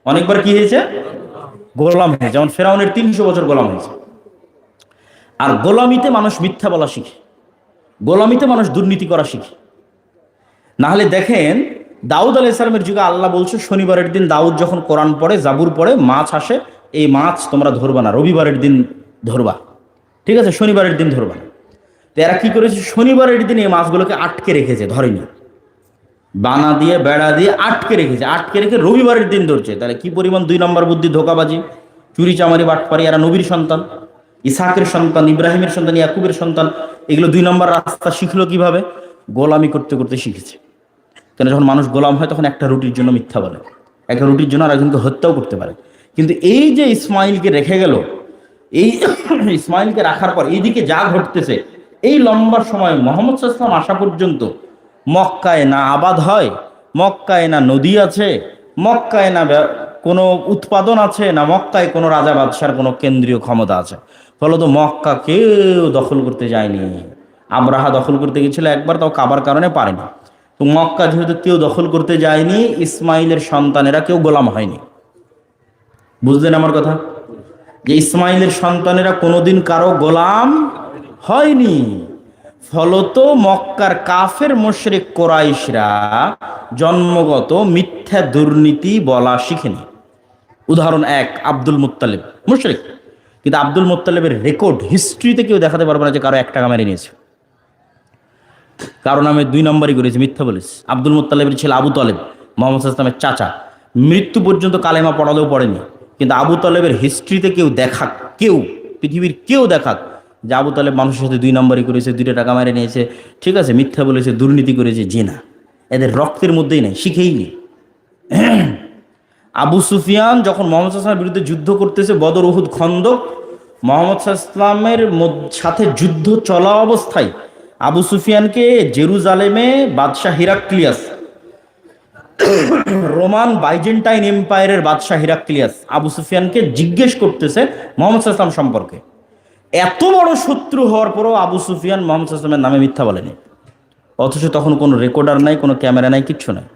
অনেকবার কি হয়েছে? গোলাম হয়েছে। যেমন ফেরাউনের 300 বছর গোলাম হয়েছে। আর গোলামিতে মানুষ মিথ্যা বলা শিখে, গোলামিতে মানুষ দুর্নীতি করা শিখে। না হলে দেখেন দাউদ আলাইহিস সালামের যুগে আল্লাহ বলছে শনিবারের দিন দাউদ যখন কোরআন পড়ে, জাবুর পড়ে, মাছ আসে, এই মাছ তোমরা ধরবা না, রবিবারের দিন ধরবা, ঠিক আছে? শনিবারের দিন ধরবা না। তো এরা কি করেছে? শনিবারের দিন এই মাছগুলোকে আটকে রেখেছে, ধরেনি, বানা দিয়ে, বেড়া দিয়ে আটকে রেখেছে। আটকে রেখে রবিবারের দিন ধরছে। তাহলে কি পরিমাণ 2 নম্বর বুদ্ধি, ধোকাবাজি, চুরি, চামারি, বাটপারি। এরা নবীর সন্তান, ইসহাকের সন্তান, ইব্রাহিমের সন্তান, ইয়াকুবের সন্তান। এগুলো 2 নম্বর রাস্তা শিখলো কিভাবে? গোলামি করতে করতে শিখেছে। কেন? যখন মানুষ গোলাম হয় তখন একটা রুটির জন্য মিথ্যা বলে, একটা রুটির জন্য আরেকজনকে হত্যাও করতে পারে। কিন্তু এই যে ইসমাইলকে রেখে গেল, এই ইসমাইলকে রাখার পর এইদিকে যা ঘটতেছে, এই লম্বা সময় মোহাম্মদ সাল্লাল্লাহু আলাইহি ওয়াসাল্লাম আসা পর্যন্ত মক্কায় না আবাদ হয়, মক্কায় না নদী আছে, মক্কায় না কোনো উৎপাদন আছে, না মক্কায় কোনো রাজা বাদশার কোনো কেন্দ্রীয় ক্ষমতা আছে। ফলত মক্কা কেউ দখল করতে যায়নি। আব্রাহা দখল করতে গেছিল একবার, তাও কাবার কারণে পারেনি। তো মক্কা যেহেতু কেউ দখল করতে যায়নি, ইসমাইলের সন্তানেরা কেউ গোলাম হয়নি। বুঝলেন আমার কথা? যে ইসমাইলের সন্তানেরা কোনোদিন কারো গোলাম হয়নি। ফলত মক্কার কাফের মুশরিক কোরাইশরা জন্মগত মিথ্যা, দুর্নীতি বলা শিখেনি। উদাহরণ 1, আব্দুল মুত্তালিব মুশরিক, কিন্তু আব্দুল মুত্তালিবের রেকর্ড হিস্ট্রিতে কেউ দেখাতে পারবে না যে কারো 1 টাকা মেরে নিয়েছে, কারো নামে 2 নম্বরই করেছে, মিথ্যা বলেছে। আব্দুল মুত্তালিবের ছেলে আবু তলেব, মোহাম্মদ সাল্লাল্লাহু আলাইহি ওয়াসাল্লামের চাচা, মৃত্যু পর্যন্ত কালেমা পড়ালেও পড়েনি। কিন্তু আবু তলেবের হিস্ট্রিতে কেউ দেখাক, কেউ পৃথিবীর কেউ দেখাক যে আবু তালেব মানুষের সাথে 2 নম্বরই করেছে, 2 টাকা মেরে নিয়েছে, ঠিক আছে, মিথ্যা বলেছে, দুর্নীতি করেছে, যে না, এদের রক্তের মধ্যেই নেই, শিখেই নেই। আবু সুফিয়ান যখন মোহাম্মদ সাল্লাল্লাহু আলাইহি ওয়াসাল্লামের বিরুদ্ধে যুদ্ধ করতেছে, বদর, উহুদ, খন্দক, মোহাম্মদ সাল্লাল্লাহু আলাইহি ওয়াসাল্লামের সাথে যুদ্ধ চলা অবস্থায় আবু সুফিয়ানকে জেরুজালেমে বাদশাহ হিরাক্লিয়াস, রোমান বাইজেন্টাইন এম্পায়ারের বাদশাহ হিরাক্লিয়াস আবু সুফিয়ানকে জিজ্ঞেস করতেছে মোহাম্মদ সাল্লাল্লাহু আলাইহি ওয়াসাল্লাম সম্পর্কে। এত বড় শত্রু হওয়ার পরও আবু সুফিয়ান মোহাম্মদ সাল্লাল্লাহু আলাইহি ওয়াসাল্লামের নামে মিথ্যা বলেনি। অথচ তখন কোনো রেকর্ডার নাই, কোনো ক্যামেরা নাই, কিচ্ছু নাই।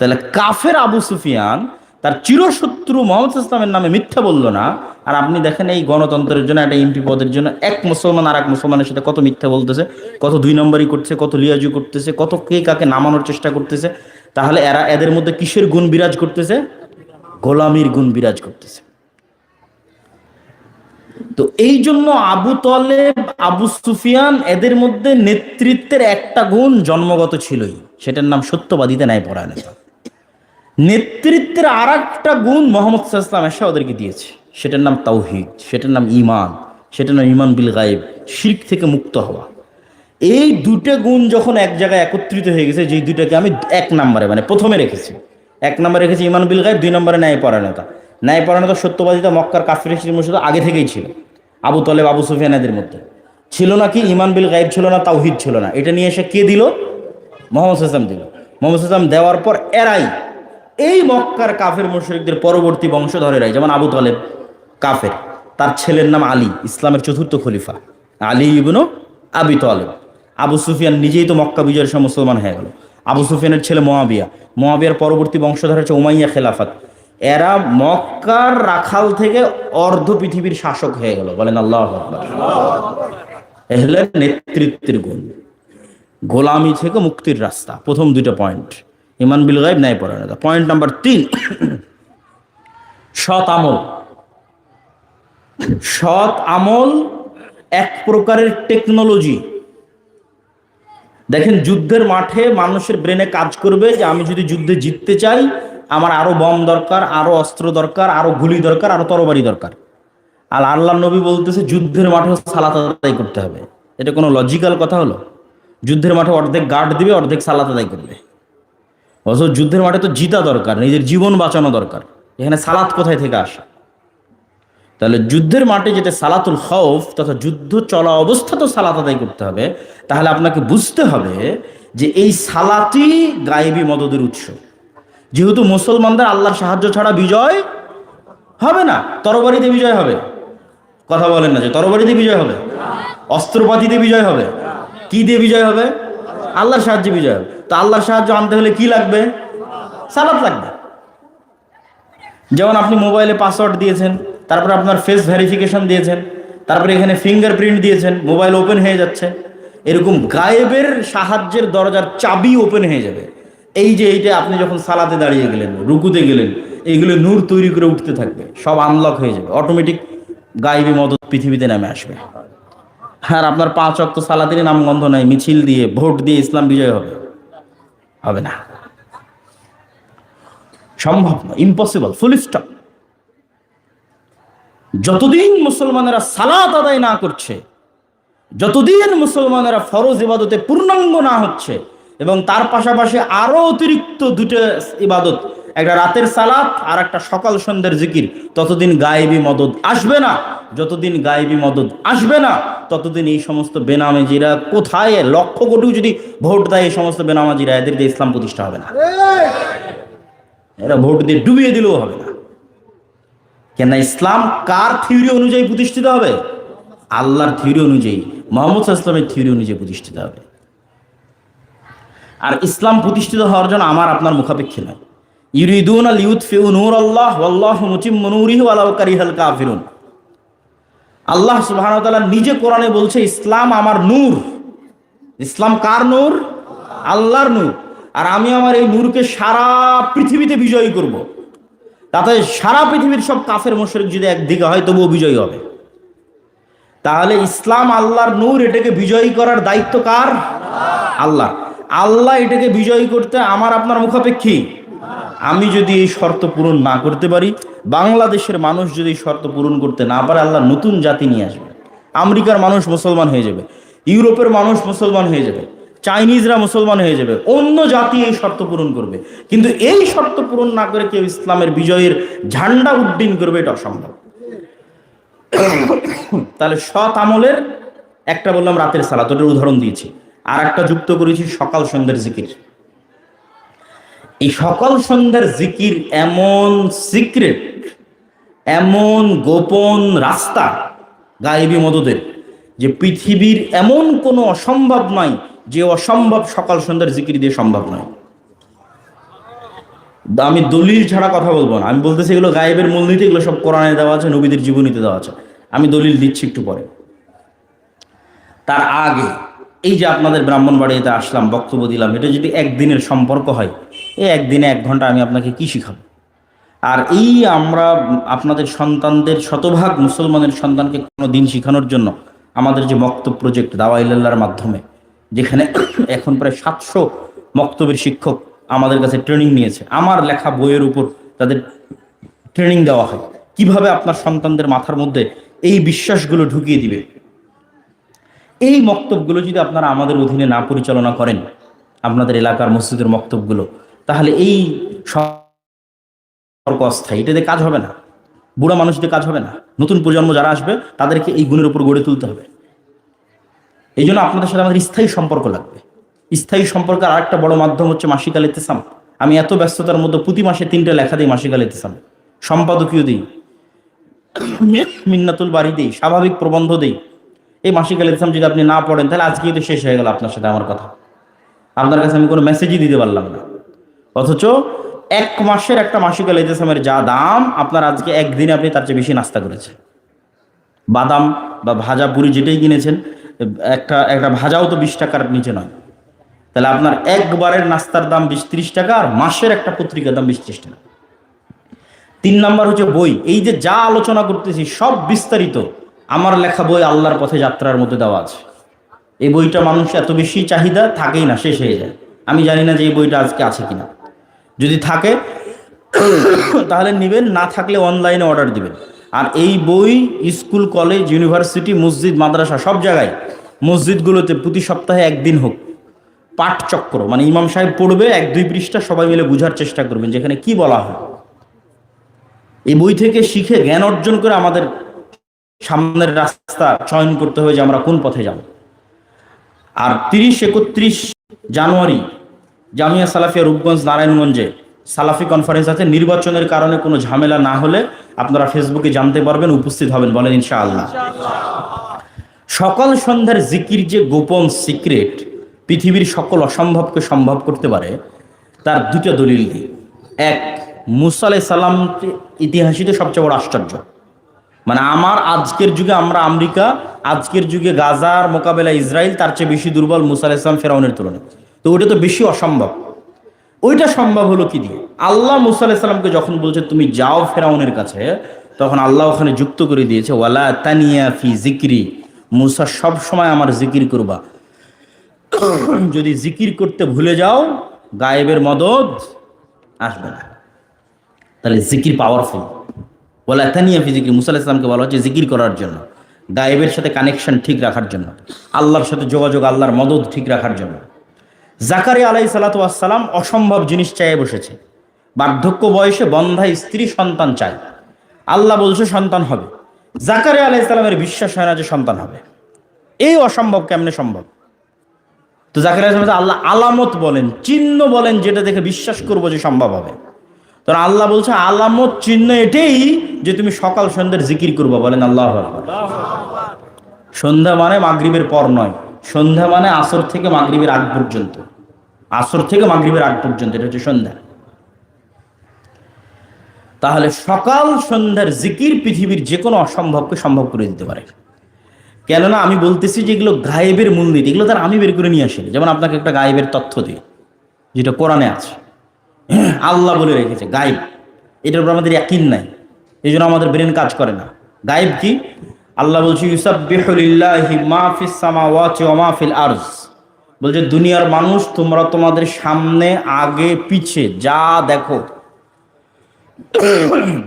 তাহলে কাফের আবু সুফিয়ান তার চিরশত্রু মোহাম্মদ সাল্লাল্লাহু আলাইহি ওয়াসাল্লামের নামে মিথ্যা বললো না। আর আপনি দেখেন এই গণতন্ত্রের জন্য, একটা এমপি পদের জন্য এক মুসলমান আর এক মুসলমানের সাথে কত মিথ্যা বলতেছে, কত 2 নম্বরই করছে, কত লিয়াজু করতেছে, কত কে কাকে নামানোর চেষ্টা করতেছে। তাহলে এদের মধ্যে কিসের গুণ বিরাজ করতেছে? গোলামির গুণ বিরাজ করতেছে। তো এই জন্য আবু তলেব, আবু সুফিয়ান, এদের মধ্যে নেতৃত্বের একটা গুণ জন্মগত ছিলই, সেটার নাম সত্যবাদিতা, ন্যায়পরায়ণতা। নেতৃত্বের আর একটা গুণ মোহাম্মদ সাল্লাল্লাহু আলাইহি ওয়াসাল্লাম এসে ওদেরকে দিয়েছে, সেটার নাম তাওহীদ, সেটার নাম ঈমান, সেটার নাম ঈমান বিল গায়েব, শিরক থেকে মুক্ত হওয়া। এই দুটো গুণ যখন এক জায়গায় একত্রিত হয়ে গেছে, যেই দুইটাকে আমি এক নম্বরে মানে প্রথমে রেখেছি, এক নম্বরে রেখেছি ঈমান বিল গায়েব, দুই নম্বরে ন্যায়পরায়ণতা। ন্যায়পরায়ণতা সত্যবাদিতা মক্কার কাফির মুশরিকদের আগে থেকেই ছিল, আবু তলেব আবু সুফিয়ানদের মধ্যে ছিল না। কি ঈমান বিল গায়েব ছিল না, তাওহীদ ছিল না। এটা নিয়ে এসে কে দিল? মুহাম্মদ সাল্লাল্লাহু আলাইহি ওয়াসাল্লাম দিল। মুহাম্মদ সাল্লাল্লাহু আলাইহি ওয়াসাল্লাম দেওয়ার পর এরাই, এই মক্কার কাফের মুশরিকদের পরবর্তী বংশধরেরাই, যেমন আবু তলেব কাফের, তার ছেলের নাম আলী, ইসলামের চতুর্থ খলিফা আলী ইবনু আবি তলেব। আবু সুফিয়ান নিজেই তো মক্কা বিজয়ের সময় মুসলমান হয়ে গেল। আবু সুফিয়ানের ছেলে মুআবিয়া, মুআবিয়ার পরবর্তী বংশধর হচ্ছে উমাইয়া খেলাফত। এরা মক্কার রাখাল থেকে অর্ধ পৃথিবীর শাসক হয়ে গেল। বলেন আল্লাহু আকবার। এ হলো নেতৃত্বের গুণ, গোলামি থেকে মুক্তির রাস্তা। প্রথম দুইটা পয়েন্ট, ঈমান বিল গায়ব, ন্যায়পরায়ণতা। পয়েন্ট নাম্বার 3, সৎ আমল। সৎ আমল এক প্রকারের টেকনোলজি। দেখেন, যুদ্ধের মাঠে মানুষের ব্রেনে কাজ করবে যে আমি যদি যুদ্ধে জিততে চাই, আমার আরো বম দরকার, আরো অস্ত্র দরকার, আরো গুলি দরকার, আরো তরবারি দরকার। আর আল্লাহ নবী বলতেছে যুদ্ধের মাঠেও সালাত আদায় করতে হবে। এটা কোনো লজিক্যাল কথা হলো? যুদ্ধের মাঠে অর্ধেক গার্ড দিবে, অর্ধেক সালাত আদায় করবে। অথচ যুদ্ধের মাঠে তো জিতা দরকার, নিজের জীবন বাঁচানো দরকার। এখানে সালাত কোথায় থেকে আসে? তাহলে যুদ্ধের মাঠে যেটা সালাতুল খৌফ, তথা যুদ্ধ চলা অবস্থা তো সালাত আদায় করতে হবে। তাহলে আপনাকে বুঝতে হবে যে এই সালাতই গায়েবী মদদের উৎস। যেহেতু মুসলমানদের আল্লাহর সাহায্য ছাড়া বিজয় হবে না। তরবারিতে বিজয় হবে? কথা বলেন না যে তরবারিতে বিজয় হবে, অস্ত্রপাতিতে বিজয় হবে, কি দিয়ে বিজয় হবে? আল্লাহর সাহায্যে বিজয় হবে। তো আল্লাহর সাহায্য আনতে হলে কি লাগবে? সালাত লাগবে। যেমন আপনি মোবাইলে পাসওয়ার্ড দিয়েছেন, তারপরে আপনার ফেস ভেরিফিকেশন দিয়েছেন, তারপরে এখানে ফিঙ্গারপ্রিন্ট দিয়েছেন, মোবাইল ওপেন হয়ে যাচ্ছে। এরকম গায়েবের সাহায্যের দরজার চাবি ওপেন হয়ে যাবে। এই যে এইটা আপনি যখন সালাতে দাঁড়িয়ে গেলেন, রুকুতে গেলেন, এইগুলো নূর তৈরি করে উঠতে থাকবে, সব আনলক হয়ে যাবে, অটোমেটিক গায়েবী মদত পৃথিবীতে নেমে আসবে। আর আপনার 5 ওয়াক্ত সালাতেরই নামগন্ধ নাই, মিছিল দিয়ে ভোট দিয়ে ইসলাম বিজয় হবে? হবে না, সম্ভব না, ইম্পসিবল, ফুল স্টপ। যতদিন মুসলমানেরা সালাত আদায় না করছে, যতদিন মুসলমানেরা ফরজ ইবাদতে পূর্ণাঙ্গ না হচ্ছে, এবং তার পাশাপাশি আরো অতিরিক্ত দুটো ইবাদত, একটা রাতের সালাত আর একটা সকাল সন্ধ্যার জিকির, ততদিন গায়েবী মদদ আসবে না। যতদিন গায়েবী মদদ আসবে না, ততদিন এই সমস্ত বেনামাজিরা কোথায়, লক্ষ কোটি যদি ভোট দেয়, এই সমস্ত বেনামাজিরা, এদের দিয়ে ইসলাম প্রতিষ্ঠা হবে না। এরা ভোট দিয়ে ডুবিয়ে দিলেও হবে না। কেন? ইসলাম কার থিওরি অনুযায়ী প্রতিষ্ঠিত হবে? আল্লাহর থিওরি অনুযায়ী, মুহাম্মদ সাল্লাল্লাহু আলাইহি ওয়াসাল্লামের থিওরি অনুযায়ী প্রতিষ্ঠিত হবে। আর ইসলাম প্রতিষ্ঠিত হওয়ার জন্য আমার আপনার মুখাপেক্ষী নয়। ইউরিদুনা লিইউতফিউ নূরাল্লাহ ওয়াল্লাহু মুতিম্মু নূরিহি ওয়ালাউ কারিহাল কাফিরুন। আল্লাহ সুবহানাহু ওয়া তাআলা নিজে কোরআনে বলছে ইসলাম আমার নূর। ইসলাম কার নূর? আল্লাহর নূর। আর আমি আমার এই নূরকে সারা পৃথিবীতে বিজয়ী করব। তাতে সারা পৃথিবীর সব কাফের মুশরিক যদি একদিকে হয়, তবুও বিজয়ী হবে। তাহলে ইসলাম আল্লাহর নূর, এটাকে বিজয়ী করার দায়িত্ব কার? আল্লাহ। আল্লাহ এটাকে বিজয়ী করতে আমার আপনার মুখাপেক্ষী। আমি যদি এই শর্ত পূরণ না করতে পারি, বাংলাদেশের মানুষ যদি এই শর্ত পূরণ করতে না পারে, আল্লাহ নতুন জাতি নিয়ে আসবে। আমেরিকার মানুষ মুসলমান হয়ে যাবে, ইউরোপের মানুষ মুসলমান হয়ে যাবে, চাইনিজরা মুসলমান হয়ে যাবে, অন্য জাতি এই শর্ত পূরণ করবে। কিন্তু এই শর্ত পূরণ না করে কেউ ইসলামের বিজয়ের ঝান্ডা উড্ডীন করবে, এটা অসম্ভব। তাহলে সৎ আমলের একটা বললাম রাতের সালাত, ওটার উদাহরণ দিয়েছি। আর একটা যুক্ত করেছি সকাল সন্ধ্যার জিকির। এই সকাল সন্ধ্যার জিকির এমন সিক্রেট, এমন গোপন রাস্তা গায়েবী মদদের, যে পৃথিবীর এমন কোনো অসম্ভব নাই যে অসম্ভব সকাল সন্ধ্যার জিকির দিয়ে সম্ভব নয়। আমি দলিল ছাড়া কথা বলবো না। আমি বলতেছি এগুলো গায়েবের মূলনীতি, এগুলো সব কোরআনে দেওয়া আছে, নবীদের জীবনীতে দেওয়া আছে। আমি দলিল দিচ্ছি একটু পরে। তার আগে এই যে আপনাদের ব্রাহ্মণবাড়িতে আসলাম, বক্তব্য দিলাম, এটা যদি একদিনের সম্পর্ক হয়, এই একদিনে 1 ঘন্টা আমি আপনাকে কি শিখাবো? আর এই আমরা আপনাদের সন্তানদের, শতভাগ মুসলমানের সন্তানকে কোনো দিন শিখানোর জন্য আমাদের যে মক্তব প্রজেক্ট দাওয়া ইলাল্লাহর মাধ্যমে, যেখানে এখন প্রায় 700 মক্তবের শিক্ষক আমাদের কাছে ট্রেনিং নিয়েছে, আমার লেখা বইয়ের উপর তাদের ট্রেনিং দেওয়া হয়। কিভাবে আপনার সন্তানদের মাথার মধ্যে এই বিশ্বাসগুলো ঢুকিয়ে দিবে। এই মক্তবগুলো যদি আপনারা আমাদের অধীনে না পরিচালনা করেন, আপনাদের এলাকার মসজিদের মক্তবগুলো, তাহলে এই সম্পর্ক অস্থায়ী, এটাতে কাজ হবে না, বুড়া মানুষদের কাজ হবে না। নতুন প্রজন্ম যারা আসবে তাদেরকে এই গুণের উপর গড়ে তুলতে হবে। এই জন্য আপনাদের সাথে আমাদের স্থায়ী সম্পর্ক লাগবে। স্থায়ী সম্পর্কের আরেকটা বড় মাধ্যম হচ্ছে মাসিক আল ইতিসাম। আমি এত ব্যস্ততার মধ্যে প্রতি মাসে 3টা লেখা দিই মাসিক আল ইতিসাম, সম্পাদকীয় দিই, মিন্নাতুল বাড়ি দিই, স্বাভাবিক প্রবন্ধ দিই। এই মাসিক আল ইতিসাম যদি আপনি না পড়েন তাহলে আজকেই তো শেষ হয়ে গেল আপনার সাথে আমার কথা। আপনার কাছে আমি কোনো মেসেজই দিতে পারলাম না, অথচ 1 মাসের একটা মাসিক আল ইতিসামের যা দাম, আপনার আজকে একদিনে আপনি তার চেয়ে বেশি নাস্তা করেছেন। বাদাম বা ভাজা পুরি যেটাই কিনেছেন, একটা ভাজাও তো 20 টাকার নিচে নয়। তাহলে আপনার একবারের নাস্তার দাম 20-30 টাকা, আর মাসের একটা পত্রিকার দাম 20-30 টাকা। 3 নাম্বার হচ্ছে বই। এই যে যা আলোচনা করতেছি সব বিস্তারিত আমার লেখা বই আল্লাহর পথে যাত্রার মধ্যে দেওয়া আছে। এই বইটা মানুষ এত বেশি চাহিদা, থাকেই না, শেষ হয়ে যায়। আমি জানি না যে এই বইটা আজকে আছে কিনা। যদি থাকে তাহলে নেবেন, না থাকলে অনলাইনে অর্ডার দিবেন। আর এই বই স্কুল, কলেজ, ইউনিভার্সিটি, মসজিদ, মাদ্রাসা, সব জায়গায়, মসজিদগুলোতে প্রতি সপ্তাহে 1 দিন হোক পাঠ চক্র, মানে ইমাম সাহেব পড়বে 1-2 পৃষ্ঠা, সবাই মিলে বোঝার চেষ্টা করবেন যেখানে কি বলা হয়। এই বই থেকে শিখে জ্ঞান অর্জন করে আমাদের সামনের রাস্তা চয়ন করতে হবে যে আমরা কোন পথে যাব। আর 30-31 জানুয়ারি জামিয়া সালাফিয়া রূপগঞ্জ নারায়ণগঞ্জে সালাফি কনফারেন্স আছে। নির্বাচনের কারণে কোনো ঝামেলা না হলে আপনারা ফেসবুকে জানতে পারবেন, উপস্থিত হবেন, বলেন ইনশাআল্লাহ। সকাল সন্ধ্যার জিকির যে গোপন সিক্রেট পৃথিবীর সকল অসম্ভবকে সম্ভব করতে পারে, তার 2টা দলিল দিই। 1, মুসা আলাইহিস সালাম ইতিহাসিতে সবচেয়ে বড় আশ্চর্য। মানে আমার আজকের যুগে আমরা আমেরিকা, আজকের যুগে গাজার মোকাবেলা ইসরায়েল, তার চেয়ে বেশি দুর্বল মুসা আলাইহিস সালাম ফেরাউনের তুলনায়। তো ওইটা তো বেশি অসম্ভব। ওইটা সম্ভব হলো কি দিয়ে? আল্লাহ মুসা আলাইহিস সালামকে যখন বলছে তুমি যাও ফেরাউনের কাছে, তখন আল্লাহ ওখানে যুক্ত করে দিয়েছে ওয়ালা তানিয়া ফি জিকরি, মুসা সব সময় আমার জিকির করবা। যদি জিকির করতে ভুলে যাও গায়েবের মদদ আসবে না। তাহলে জিকির পাওয়ারফুল। ওয়ালা তানিয়া ফি জিকরি, মুসা আলাইহিস সালামকে বলা হচ্ছে জিকির করার জন্য, গায়েবের সাথে কানেকশন ঠিক রাখার জন্য, আল্লাহর সাথে যোগাযোগ, আল্লাহর মদদ ঠিক রাখার জন্য। জাকারিয়া আলাইহিস সালাতু ওয়াস সালাম অসম্ভব জিনিস চাইয়ে বসেছে। বার্ধক্য বয়সে বন্ধা স্ত্রী সন্তান চায়। আল্লাহ বলছে সন্তান হবে। জাকারিয়া আলাইহিস সালামের বিশ্বাস হয় না যে সন্তান হবে। এই অসম্ভব কেমনে সম্ভব? তো জাকারিয়া আলাইহিস সালাম আল্লাহ আলামত বলেন, চিহ্ন বলেন, যেটা দেখে বিশ্বাস করবো যে সম্ভব হবে। তখন আল্লাহ বলছে আলামত চিহ্ন এটাই যে তুমি সকাল সন্ধ্যার জিকির করবা, বলেন আল্লাহু আকবার। সন্ধ্যা মানে মাগরিবের পর নয়, সন্ধ্যা মানে আসর থেকে মাগরিবের আগ পর্যন্ত, আসর থেকে মাগরিবের আগ পর্যন্ত, এটা হচ্ছে সন্ধ্যা। তাহলে সকাল সন্ধ্যার জিকির পৃথিবীর যে কোনো অসম্ভবকে সম্ভব করে দিতে পারে। কেননা আমি বলতেছি যে এগুলো গায়েবের মূলনীতি, এগুলো তার আমি বের করে নিয়ে আসি। যেমন আপনাকে একটা গায়েবের তথ্য দিই যেটা কোরআনে আছে, আল্লাহ বলে রেখেছে গায়েব, এটার উপর আমাদের ইয়াকিন নাই, এই জন্য আমাদের ব্রেন কাজ করে না। গায়েব কি? আল্লাহ বলছে ইউসাব্বিহু লিল্লাহি মা ফিস সামাওয়াতি ওয়া মা ফিল আরজ, বলছে দুনিয়ার মানুষ তোমরা তোমাদের সামনে আগে পিছে যা দেখো,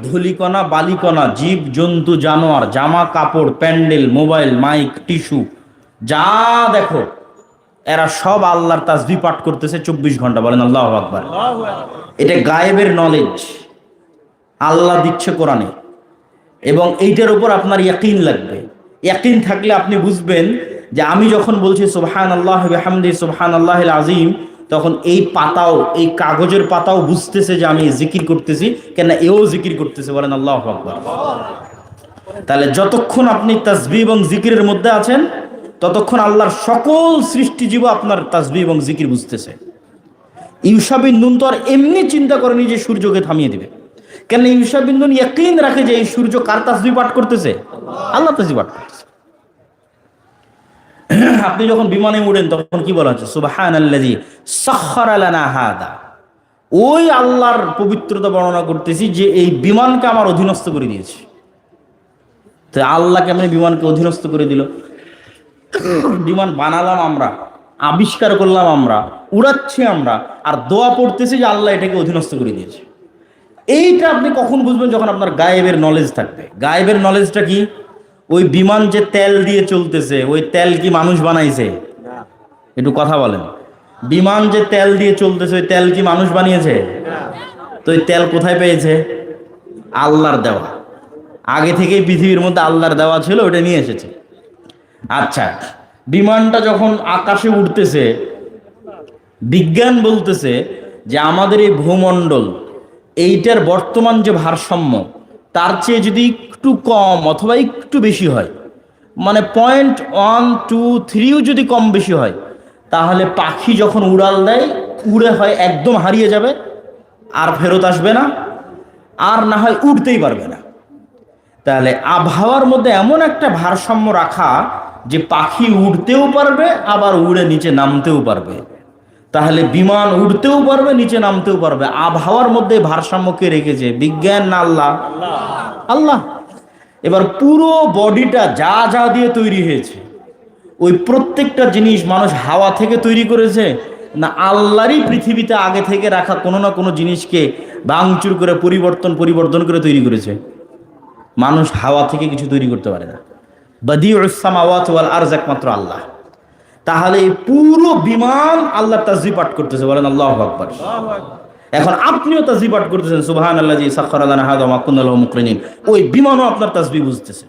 ধুলিকণা বালিকণা, জীব জন্তু জানোয়ার, জামা কাপড়, প্যান্ডেল, মোবাইল, মাইক, টিস্যু, যা দেখো এরা সব আল্লাহর তাসবিহ পাঠ করতেছে 24 ঘন্টা, বলেন আল্লাহু আকবার। এটা গায়েবের নলেজ আল্লাহ দিচ্ছে কোরআনে, এবং এইটার উপর আপনার ইয়াকিন লাগবে। ইয়াকিন থাকলে আপনি বুঝবেন যে আমি যখন বলছি সুবহানাল্লাহি ওয়া বিহামদিহি সুবহানাল্লাহিল আযীম, তখন এই পাতাও, এই কাগজের পাতাও বুঝতেছে যে আমি জিকির করতেছি, কেন এও জিকির করতেছে, বলেন আল্লাহু আকবার। তাহলে যতক্ষণ আপনি তাসবিহ এবং জিকিরের মধ্যে আছেন ততক্ষণ আল্লাহর সকল সৃষ্টিজীব আপনার তাসবিহ এবং জিকির বুঝতেছে। ইউশা বিন নুন তো আর এমনি চিন্তা করেনি যে সূর্যকে থামিয়ে দিবে, কেন ইউশা বিন নুন ইয়াকিন রাখে যে এই সূর্য কার তাসবিহ পাঠ করতেছে? আল্লাহ তাসবিহ পাঠ করতেছে। আপনি যখন বিমানে উড়েন তখন কি বলা হচ্ছে? সুবহানাল্লাযী সাখখারা লানা হাদা, ওই আল্লাহর পবিত্রতা বর্ণনা করতেছি যে এই বিমানকে আমার অধীনস্থ করে দিয়েছে। তো আল্লাহ কেমনে বিমানকে অধীনস্থ করে দিল? বিমান বানালাম আমরা, আবিষ্কার করলাম আমরা, উড়াচ্ছি আমরা, আর দোয়া পড়তেছি যে আল্লাহ এটাকে অধীনস্থ করে দিয়েছে। এইটা আপনি কখন বুঝবেন? যখন আপনার গায়েবের নলেজ থাকবে। গায়েবের নলেজটা কি? ওই বিমান যে তেল দিয়ে চলতেছে, ওই তেল কি মানুষ বানাইছে? একটু কথা বলেন। বিমান যে তেল দিয়ে চলতেছে, ওই তেল কি মানুষ বানিয়েছে? তো ওই তেল কোথায় পেয়েছে? আল্লাহর দেওয়া। আগে থেকেই পৃথিবীর মধ্যে আল্লাহর দেওয়া ছিল, ওটা নিয়ে এসেছে। আচ্ছা, বিমানটা যখন আকাশে উঠতেছে, বিজ্ঞান বলতেছে যে আমাদের এই ভূমণ্ডল, এইটার বর্তমান যে ভারসাম্য, তার চেয়ে যদি একটু কম অথবা একটু বেশি হয়, মানে 0.123ও যদি কম বেশি হয়, তাহলে পাখি যখন উড়াল দেয়, উড়ে হয় একদম হারিয়ে যাবে, আর ফেরত আসবে না, আর না হয় উঠতেই পারবে না। তাহলে আবহাওয়ার মধ্যে এমন একটা ভারসাম্য রাখা যে পাখি উড়তেও পারবে, আবার উড়ে নিচে নামতেও পারবে। তাহলে বিমান উড়তেও পারবে, নিচে নামতেও পারবে। আবহাওয়ার মধ্যে ভারসাম্য কে রেখেছে? বিজ্ঞান না আল্লাহ? আল্লাহ। এবার পুরো বডিটা যা যা দিয়ে তৈরি হয়েছে, ওই প্রত্যেকটা জিনিস মানুষ হাওয়া থেকে তৈরি করেছে, না আল্লাহরই পৃথিবীতে আগে থেকে রাখা কোনো না কোনো জিনিসকে ভাঙচুর করে পরিবর্তন করে তৈরি করেছে? মানুষ হাওয়া থেকে কিছু তৈরি করতে পারে না। বাদিউস সামাওয়াতি ওয়াল আরজ একমাত্র আল্লাহ। তাহলে এই পুরো বিমান আল্লাহ তাসবিহ পাঠ করতেছে, বলেন আল্লাহু আকবার। এখন আপনিও তাসবিহ পাঠ করতেছেন, সুবহানাল্লাযী সাখখারা লানা হাযা ওয়া মা কুন্না লাহু মুকরিনিন। ওই বিমানও আপনার তাসবিহ বুঝতেছে।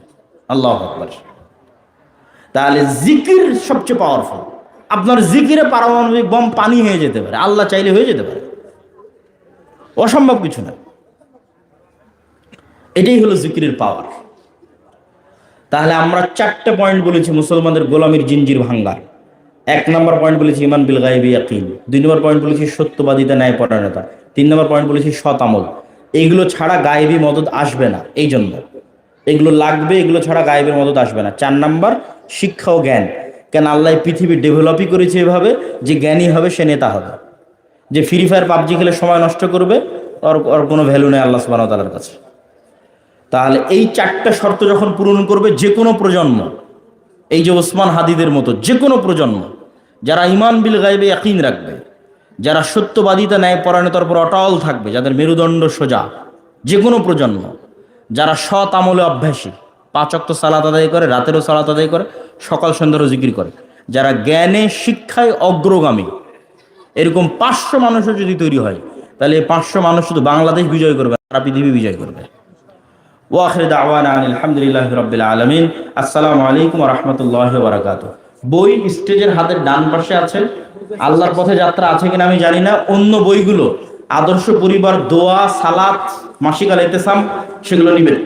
আল্লাহু আকবার। তাহলে জিকির সবচেয়ে পাওয়ারফুল। আপনার জিকিরে পারমাণবিক বম পানি হয়ে যেতে পারে, আল্লাহ চাইলে হয়ে যেতে পারে, অসম্ভব কিছু না। এটাই হলো জিকিরের পাওয়ার। তাহলে আমরা 4টে পয়েন্ট বলেছি মুসলমানদের গোলামির জিঞ্জির ভাঙ্গার। 1 নম্বর পয়েন্ট বলেছি ঈমান বিল গায়বি ইয়াকিন। 2 নম্বর পয়েন্ট বলেছি সত্যবাদিতা, ন্যায়পরায়ণতা। 3 নম্বর পয়েন্ট বলেছি সৎ আমল। এইগুলো ছাড়া গায়েবী মদদ আসবে না, এই জন্য এগুলো লাগবে, এগুলো ছাড়া গায়েবের মদদ আসবে না। 4 নম্বর শিক্ষা ও জ্ঞান। কেন আল্লাহ পৃথিবী ডেভেলপই করেছে এভাবে যে জ্ঞানী হবে সে নেতা হবে। যে ফ্রি ফায়ার পাবজি খেলে সময় নষ্ট করবে, ওর কোনো ভ্যালু নেই আল্লাহ সুবহানাহু ওয়া তাআলার কাছে। তাহলে এই 4টা শর্ত যখন পূরণ করবে যে কোনো প্রজন্ম, এই যে ওসমান হাদিদের মতো যে কোনো প্রজন্ম, যারা ঈমান বিল গায়বে ইয়াকিন রাখবে, যারা সত্যবাদিতা ন্যায়পরায়ণতার উপর অটল থাকবে, যাদের মেরুদণ্ড সোজা, যে কোনো প্রজন্ম, যারা সৎ আমলে অভ্যাসী, 5 ওয়াক্ত সালাত আদায় করে, রাতেরও সালাত আদায় করে, সকাল সন্ধ্যারও জিকির করে, যারা জ্ঞানে শিক্ষায় অগ্রগামী, এরকম 500 মানুষও যদি তৈরি হয়, তাহলে এই 500 মানুষ শুধু বাংলাদেশ বিজয় করবে, সারা পৃথিবী বিজয় করবে। ওয়াখির দাওয়ানা আলহামদুলিল্লাহি রাব্বিল আলামিন। আসসালামু আলাইকুম ওয়া রাহমাতুল্লাহি ওয়া বারাকাতুহু। বই স্টেজের হাতের ডান পাশে আছে। আল্লাহর পথে যাত্রা আছে কিনা আমি জানি না। অন্য বইগুলো আদর্শ পরিবার, দোয়া, সালাত, মাসিক আল ইতিসাম, সেগুলো নেবেন।